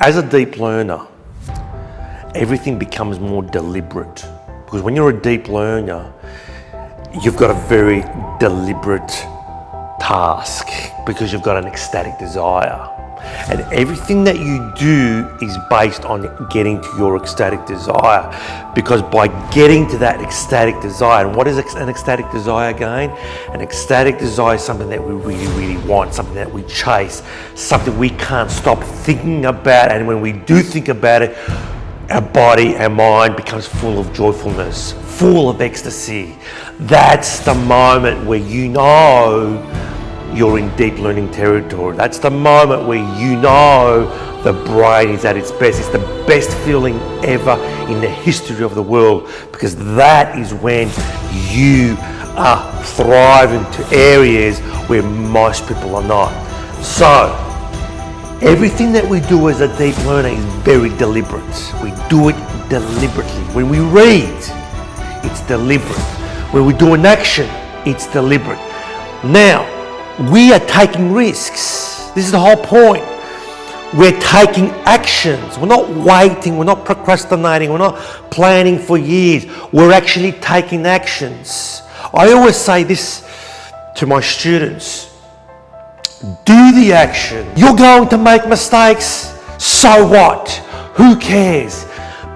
As a deep learner, everything becomes more deliberate, because when you're a deep learner, you've got a very deliberate task because you've got an ecstatic desire. And everything that you do is based on getting to your ecstatic desire, because by getting to that ecstatic desire, and what is an ecstatic desire again? An ecstatic desire is something that we really, really want, something that we chase, something we can't stop thinking about, and when we do think about it, our body, our mind becomes full of joyfulness, full of ecstasy. That's the moment where you know you're in deep learning territory. That's the moment where you know the brain is at its best. It's the best feeling ever in the history of the world, because that is when you are thriving to areas where most people are not. So, everything that we do as a deep learner is very deliberate. We do it deliberately. When we read, it's deliberate. When we do an action, it's deliberate. Now, we are taking risks. This is the whole point. We're taking actions. We're not waiting, we're not procrastinating, we're not planning for years. We're actually taking actions. I always say this to my students: do the action. You're going to make mistakes. So what? Who cares?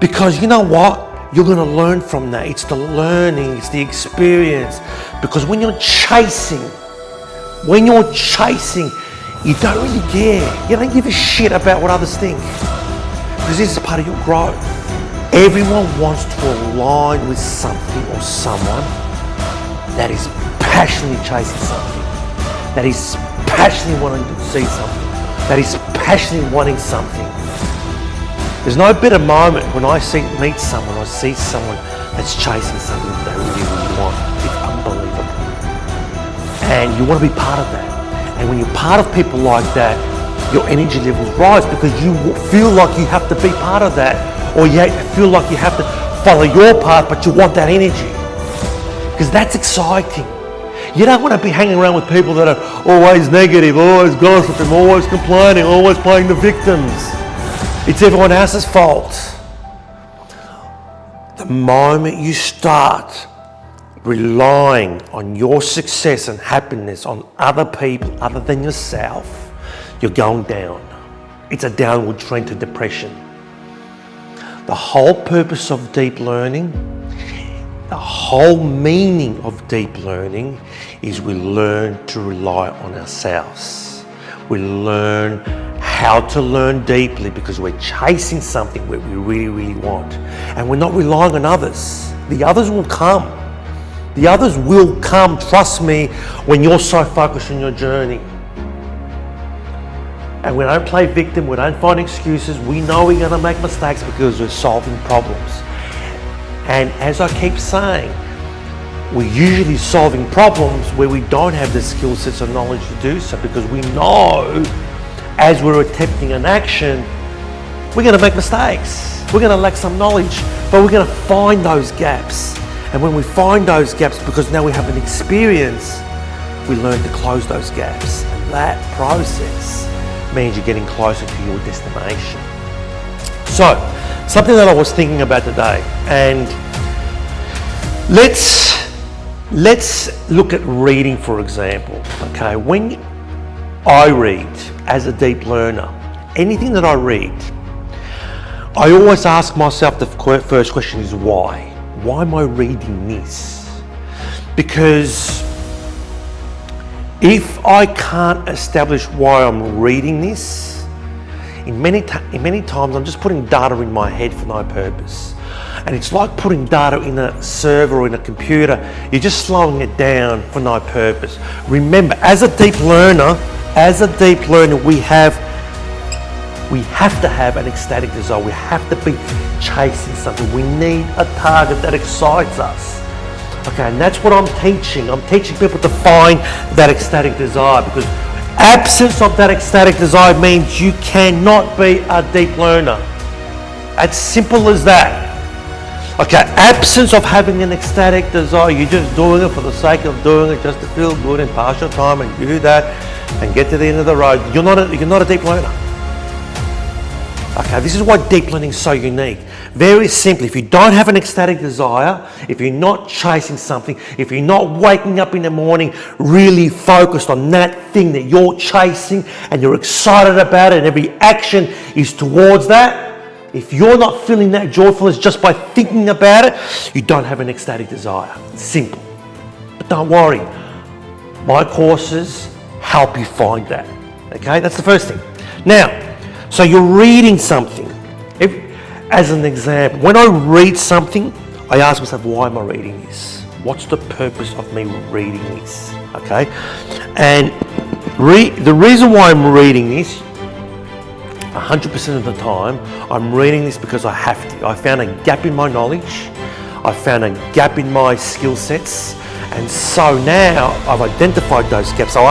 Because you know what? You're going to learn from that. It's the learning, it's the experience. Because when you're chasing, you don't really care. You don't give a shit about what others think, because this is part of your growth. Everyone wants to align with something or someone that is passionately chasing something, that is passionately wanting to see something, that is passionately wanting something. There's no better moment when I meet someone, I see someone that's chasing something that they really, really want. It's unbelievable. And you want to be part of that. And when you're part of people like that, your energy levels rise, because you feel like you have to be part of that, or you feel like you have to follow your path, but you want that energy. Because that's exciting. You don't want to be hanging around with people that are always negative, always gossiping, always complaining, always playing the victims. It's everyone else's fault. The moment you start relying on your success and happiness on other people other than yourself, you're going down. It's a downward trend to depression. The whole purpose of deep learning, the whole meaning of deep learning, is we learn to rely on ourselves. We learn how to learn deeply, because we're chasing something that we really, really want. And we're not relying on others. The others will come. The others will come, trust me, when you're so focused on your journey. And we don't play victim, we don't find excuses. We know we're going to make mistakes because we're solving problems. And as I keep saying, we're usually solving problems where we don't have the skill sets or knowledge to do so, because we know as we're attempting an action, we're going to make mistakes. We're going to lack some knowledge, but we're going to find those gaps. And when we find those gaps, because now we have an experience, we learn to close those gaps. And that process means you're getting closer to your destination. So, something that I was thinking about today, and let's look at reading, for example. Okay, when I read as a deep learner, anything that I read, I always ask myself, the first question is why? Why am I reading this? Because if I can't establish why I'm reading this, in many times I'm just putting data in my head for no purpose. And it's like putting data in a server or in a computer. You're just slowing it down for no purpose. Remember, as a deep learner, we have to have an ecstatic desire. We have to be chasing something. We need a target that excites us. Okay, and that's what I'm teaching. I'm teaching people to find that ecstatic desire, because absence of that ecstatic desire means you cannot be a deep learner. As simple as that. Okay, absence of having an ecstatic desire, you're just doing it for the sake of doing it, just to feel good and pass your time and do that and get to the end of the road. You're not a deep learner. Okay, this is why deep learning is so unique. Very simply, if you don't have an ecstatic desire, if you're not chasing something, if you're not waking up in the morning really focused on that thing that you're chasing and you're excited about it and every action is towards that, if you're not feeling that joyfulness just by thinking about it, you don't have an ecstatic desire. It's simple. But don't worry, my courses help you find that. Okay, that's the first thing. Now, so you're reading something. As an example, when I read something, I ask myself, why am I reading this? What's the purpose of me reading this? Okay, and the reason why I'm reading this, 100% of the time, I'm reading this because I have to. I found a gap in my knowledge. I found a gap in my skill sets. And so now I've identified those gaps. So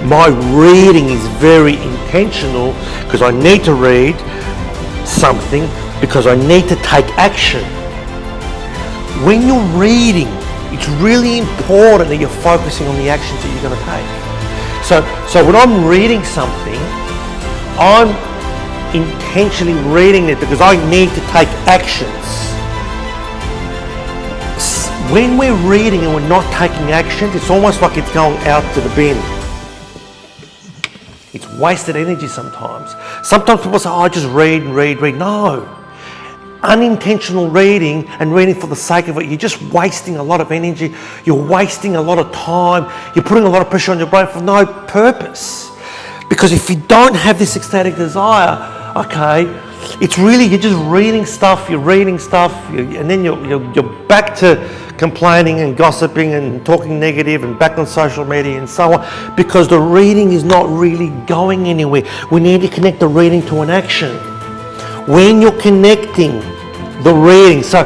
my reading is very intentional because I need to read something because I need to take action. When you're reading, it's really important that you're focusing on the actions that you're going to take. So when I'm reading something, I'm intentionally reading it because I need to take actions. When we're reading and we're not taking actions, it's almost like it's going out to the bin. It's wasted energy sometimes. Sometimes people say, oh, I just read and read. No. Unintentional reading and reading for the sake of it, you're just wasting a lot of energy. You're wasting a lot of time. You're putting a lot of pressure on your brain for no purpose. Because if you don't have this ecstatic desire, okay, it's really, you're just reading stuff, and then you're back to complaining and gossiping and talking negative and back on social media and so on, because the reading is not really going anywhere. We need to connect the reading to an action. When you're connecting the reading, so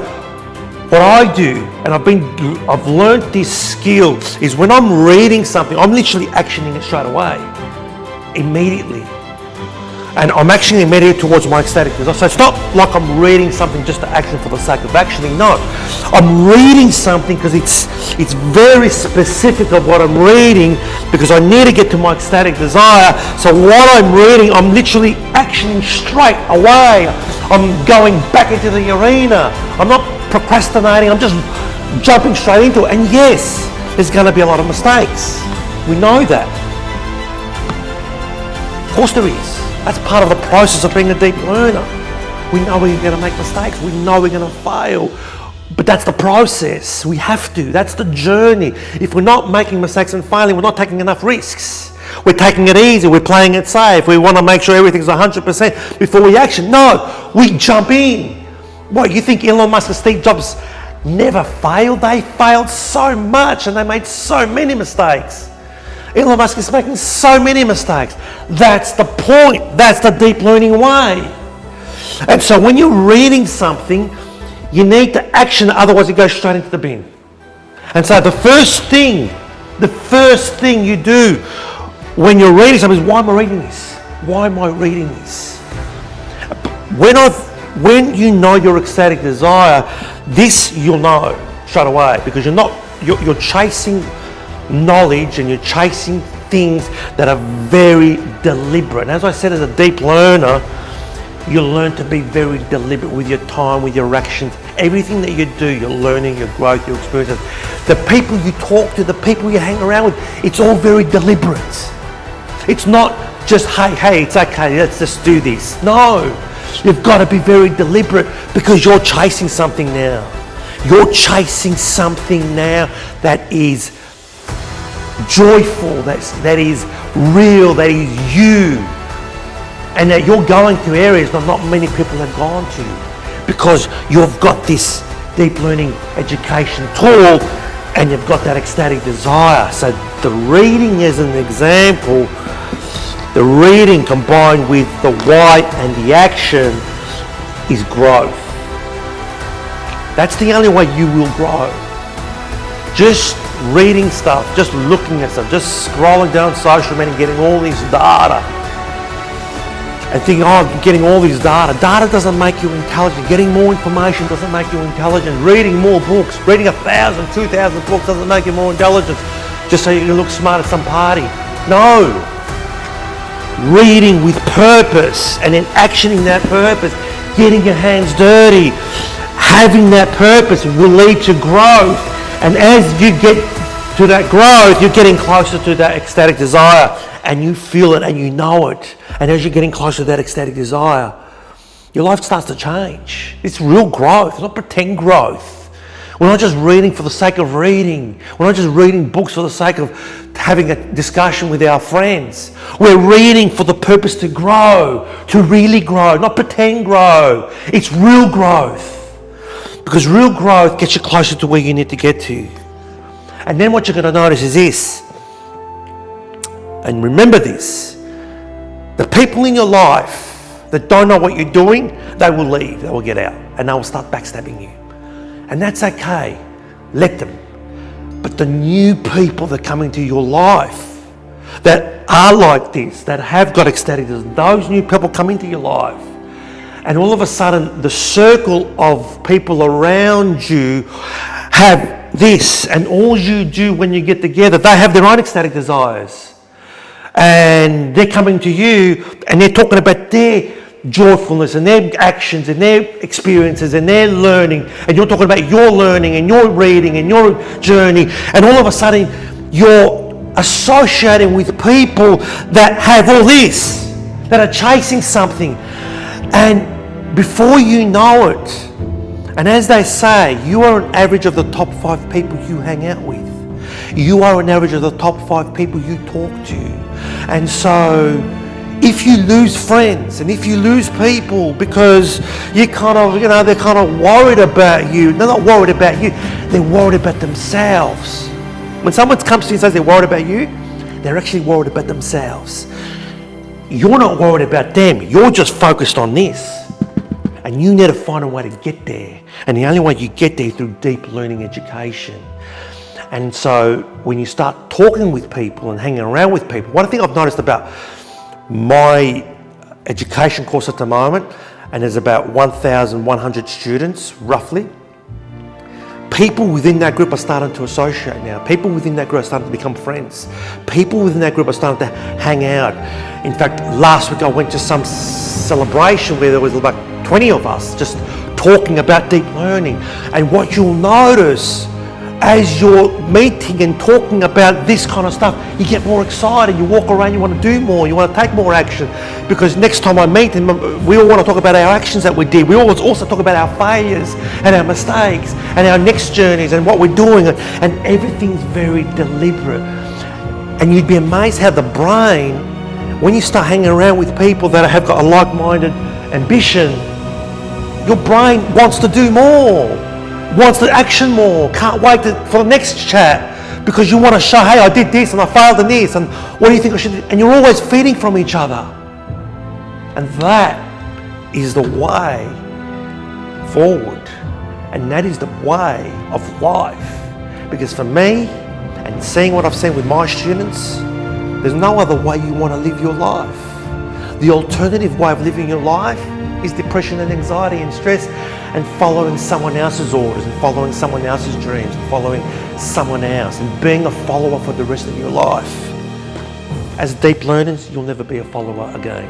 what I do, and I've learned this skill, is when I'm reading something, I'm literally actioning it straight away, immediately. And I'm actually immediately towards my ecstatic desire. So it's not like I'm reading something just to action for the sake of actioning. No, I'm reading something because it's very specific of what I'm reading, because I need to get to my ecstatic desire. So what I'm reading, I'm literally actioning straight away. I'm going back into the arena. I'm not procrastinating. I'm just jumping straight into it. And yes, there's going to be a lot of mistakes. We know that. Of course there is. That's part of the process of being a deep learner. We know we're going to make mistakes. We know we're going to fail. But that's the process. We have to. That's the journey. If we're not making mistakes and failing, we're not taking enough risks. We're taking it easy. We're playing it safe. We want to make sure everything's 100% before we action. No, we jump in. What, you think Elon Musk and Steve Jobs never failed? They failed so much and they made so many mistakes. Elon Musk is making so many mistakes. That's the point. That's the deep learning way. And so when you're reading something, you need to action, otherwise it goes straight into the bin. And so the first thing you do when you're reading something is, why am I reading this? Why am I reading this? When you know your ecstatic desire, this you'll know straight away, because you're chasing knowledge and you're chasing things that are very deliberate. And as I said, as a deep learner, you learn to be very deliberate with your time, with your actions. Everything that you do, your learning, your growth, your experiences, the people you talk to, the people you hang around with, it's all very deliberate. It's not just, hey, it's okay, let's just do this. No, you've got to be very deliberate, because you're chasing something now. You're chasing something now that is joyful, that is real, that is you, and that you're going to areas that not many people have gone to, because you've got this deep learning education tool and you've got that ecstatic desire. So the reading, as an example, the reading combined with the why and the action is growth. That's the only way you will grow. Just reading stuff, just looking at stuff, just scrolling down social media, getting all this data and thinking, getting all this data. Data doesn't make you intelligent. Getting more information doesn't make you intelligent. Reading more books, reading 1,000, 2,000 books doesn't make you more intelligent just so you can look smart at some party. No. reading with purpose and then actioning that purpose, getting your hands dirty, having that purpose will lead to growth. And as you get to that growth, you're getting closer to that ecstatic desire, and you feel it and you know it. And as you're getting closer to that ecstatic desire, your life starts to change. It's real growth, not pretend growth. We're not just reading for the sake of reading. We're not just reading books for the sake of having a discussion with our friends. We're reading for the purpose to grow, to really grow, not pretend grow. It's real growth. Because real growth gets you closer to where you need to get to. And then what you're going to notice is this. And remember this. The people in your life that don't know what you're doing, they will leave, they will get out, and they will start backstabbing you. And that's okay. Let them. But the new people that come into your life that are like this, that have got ecstatic, those new people come into your life. And all of a sudden, the circle of people around you have this. And all you do when you get together, they have their own ecstatic desires. And they're coming to you and they're talking about their joyfulness and their actions and their experiences and their learning, and you're talking about your learning and your reading and your journey, and all of a sudden you're associating with people that have all this, that are chasing something, and before you know it, and as they say, you are an average of the top 5 people you hang out with. You are an average of the top 5 people you talk to. And so if you lose friends and if you lose people because you kind of, they're kind of worried about you. They're not worried about you. They're worried about themselves. When someone comes to you and says they're worried about you, they're actually worried about themselves. You're not worried about them. You're just focused on this. And you need to find a way to get there. And the only way you get there is through deep learning education. And so when you start talking with people and hanging around with people, one thing I've noticed about my education course at the moment, and there's about 1,100 students roughly, people within that group are starting to associate now. People within that group are starting to become friends. People within that group are starting to hang out. In fact, last week I went to some celebration where there was about 20 of us just talking about deep learning. And what you'll notice as you're meeting and talking about this kind of stuff, you get more excited, you walk around, you want to do more, you want to take more action. Because next time I meet them, we all want to talk about our actions that we did. We always also talk about our failures and our mistakes and our next journeys and what we're doing. And everything's very deliberate. And you'd be amazed how the brain, when you start hanging around with people that have got a like-minded ambition, your brain wants to do more, wants to action more, can't wait for the next chat because you want to show, hey, I did this and I failed in this, and what do you think I should do? And you're always feeding from each other. And that is the way forward. And that is the way of life. Because for me, and seeing what I've seen with my students, there's no other way you want to live your life. The alternative way of living your life is depression and anxiety and stress and following someone else's orders and following someone else's dreams and following someone else and being a follower for the rest of your life. As deep learners, you'll never be a follower again.